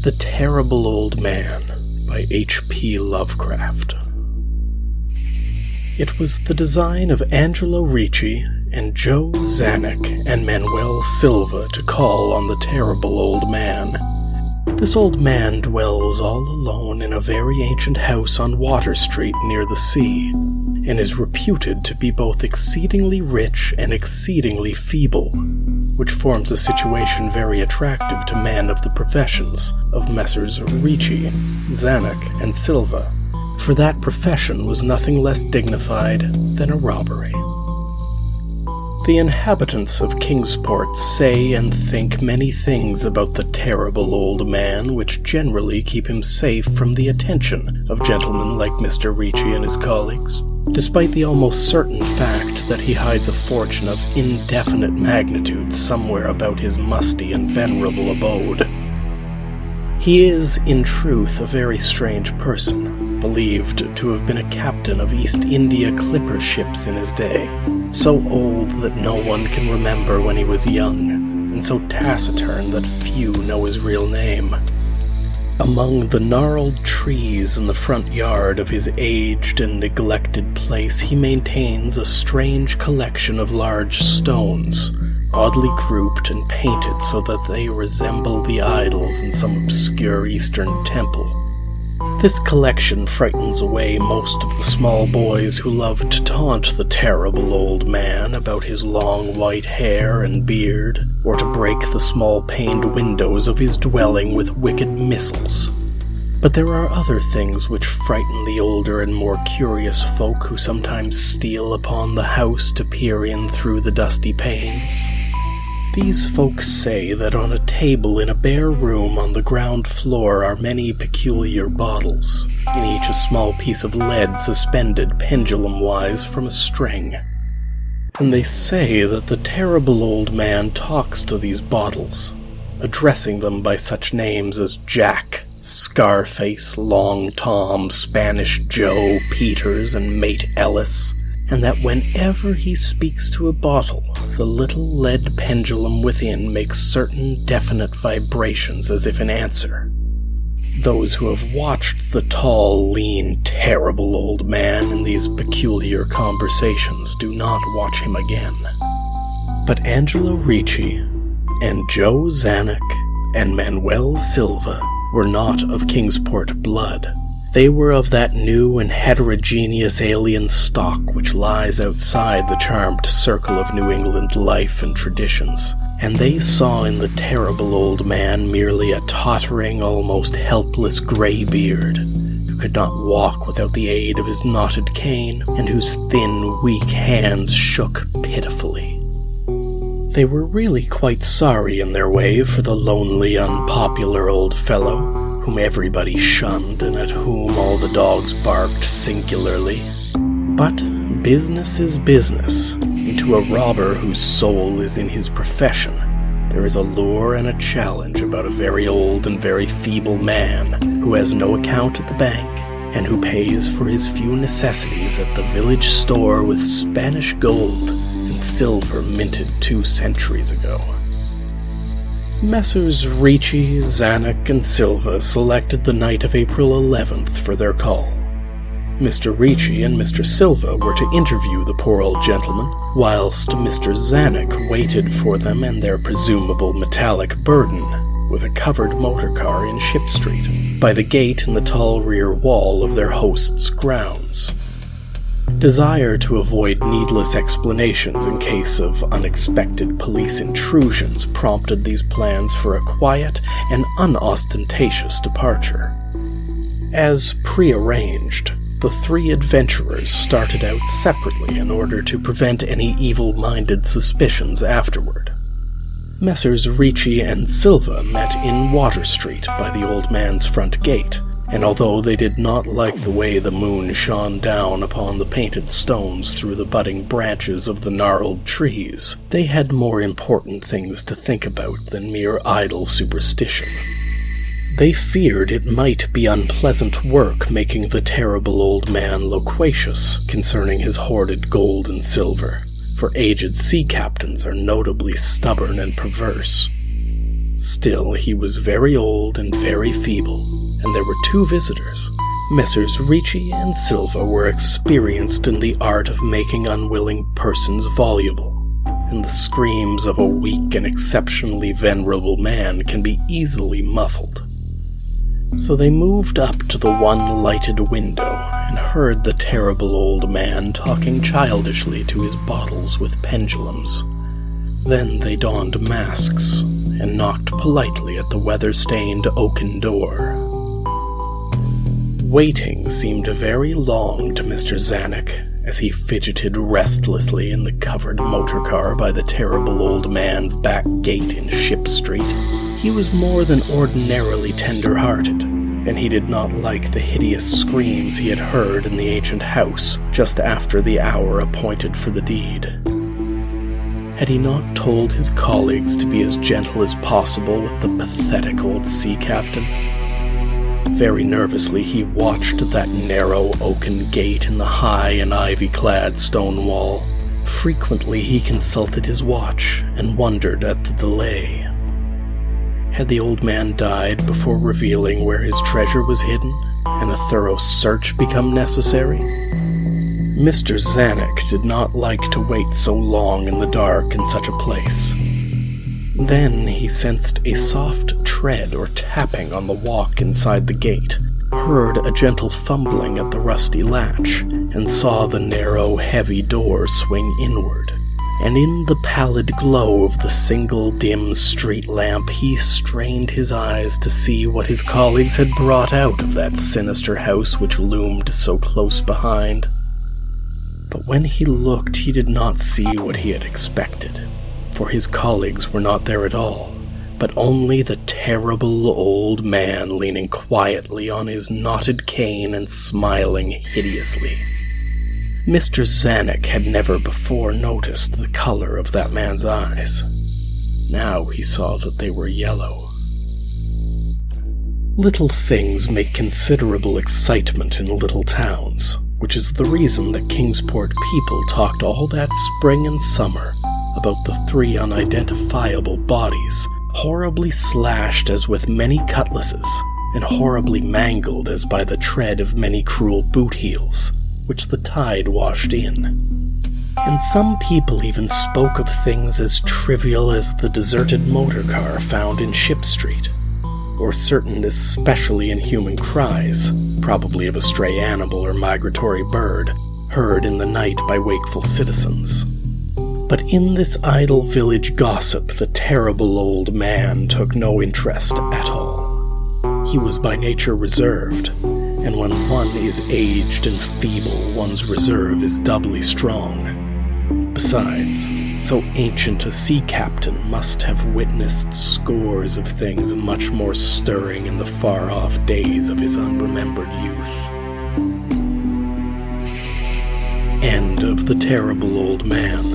The Terrible Old Man by H.P. Lovecraft. It was the design of Angelo Ricci and Joe Zanuck and Manuel Silva to call on the terrible old man. This old man dwells all alone in a very ancient house on Water Street near the sea, and is reputed to be both exceedingly rich and exceedingly feeble, which forms a situation very attractive to men of the professions of Messrs. Ricci, Zanuck, and Silva, for that profession was nothing less dignified than a robbery. The inhabitants of Kingsport say and think many things about the terrible old man which generally keep him safe from the attention of gentlemen like Mr. Ricci and his colleagues, despite the almost certain fact that he hides a fortune of indefinite magnitude somewhere about his musty and venerable abode. He is, in truth, a very strange person, believed to have been a captain of East India clipper ships in his day, so old that no one can remember when he was young, and so taciturn that few know his real name. Among the gnarled trees in the front yard of his aged and neglected place he maintains a strange collection of large stones, oddly grouped and painted so that they resemble the idols in some obscure Eastern temple. This collection frightens away most of the small boys who love to taunt the terrible old man about his long white hair and beard, or to break the small-paned windows of his dwelling with wicked missiles. But there are other things which frighten the older and more curious folk who sometimes steal upon the house to peer in through the dusty panes. These folks say that on a table in a bare room on the ground floor are many peculiar bottles, in each a small piece of lead suspended pendulum-wise from a string. And they say that the terrible old man talks to these bottles, addressing them by such names as Jack, Scarface, Long Tom, Spanish Joe, Peters, and Mate Ellis, and that whenever he speaks to a bottle, the little lead pendulum within makes certain definite vibrations as if in answer. Those who have watched the tall, lean, terrible old man in these peculiar conversations do not watch him again. But Angelo Ricci and Joe Zanuck and Manuel Silva were not of Kingsport blood. They were of that new and heterogeneous alien stock which lies outside the charmed circle of New England life and traditions, and they saw in the terrible old man merely a tottering, almost helpless graybeard, who could not walk without the aid of his knotted cane, and whose thin, weak hands shook pitifully. They were really quite sorry in their way for the lonely, unpopular old fellow, whom everybody shunned and at whom all the dogs barked singularly. But business is business, and to a robber whose soul is in his profession, there is a lure and a challenge about a very old and very feeble man who has no account at the bank, and who pays for his few necessities at the village store with Spanish gold and silver minted 2 centuries ago. Messrs. Ricci, Zanuck, and Silva selected the night of April 11th for their call. Mr. Ricci and Mr. Silva were to interview the poor old gentleman, whilst Mr. Zanuck waited for them and their presumable metallic burden with a covered motor car in Ship Street, by the gate in the tall rear wall of their host's grounds. Desire to avoid needless explanations in case of unexpected police intrusions prompted these plans for a quiet and unostentatious departure. As prearranged, the 3 adventurers started out separately in order to prevent any evil-minded suspicions afterward. Messrs. Ricci and Silva met in Water Street by the old man's front gate, and although they did not like the way the moon shone down upon the painted stones through the budding branches of the gnarled trees, they had more important things to think about than mere idle superstition. They feared it might be unpleasant work making the terrible old man loquacious concerning his hoarded gold and silver, for aged sea captains are notably stubborn and perverse. Still, he was very old and very feeble, and there were two visitors. Messrs. Ricci and Silva were experienced in the art of making unwilling persons voluble, and the screams of a weak and exceptionally venerable man can be easily muffled. So they moved up to the one lighted window and heard the terrible old man talking childishly to his bottles with pendulums. Then they donned masks and knocked politely at the weather-stained oaken door. Waiting seemed very long to Mr. Zanuck as he fidgeted restlessly in the covered motor car by the terrible old man's back gate in Ship Street. He was more than ordinarily tender-hearted, and he did not like the hideous screams he had heard in the ancient house just after the hour appointed for the deed. Had he not told his colleagues to be as gentle as possible with the pathetic old sea captain? Very nervously he watched that narrow oaken gate in the high and ivy-clad stone wall. Frequently he consulted his watch and wondered at the delay. Had the old man died before revealing where his treasure was hidden, and a thorough search become necessary? Mr. Zanuck did not like to wait so long in the dark in such a place. Then he sensed a soft tread or tapping on the walk inside the gate, heard a gentle fumbling at the rusty latch, and saw the narrow, heavy door swing inward. And in the pallid glow of the single dim street lamp he strained his eyes to see what his colleagues had brought out of that sinister house which loomed so close behind. But when he looked he did not see what he had expected, for his colleagues were not there at all, but only the terrible old man leaning quietly on his knotted cane and smiling hideously. Mr. Zanuck had never before noticed the color of that man's eyes. Now he saw that they were yellow. Little things make considerable excitement in little towns, which is the reason that Kingsport people talked all that spring and summer about the three unidentifiable bodies, horribly slashed as with many cutlasses, and horribly mangled as by the tread of many cruel boot heels, which the tide washed in. And some people even spoke of things as trivial as the deserted motor car found in Ship Street, or certain especially inhuman cries, probably of a stray animal or migratory bird, heard in the night by wakeful citizens. But in this idle village gossip the terrible old man took no interest at all. He was by nature reserved, and when one is aged and feeble, one's reserve is doubly strong. Besides, so ancient a sea captain must have witnessed scores of things much more stirring in the far-off days of his unremembered youth. End of The Terrible Old Man.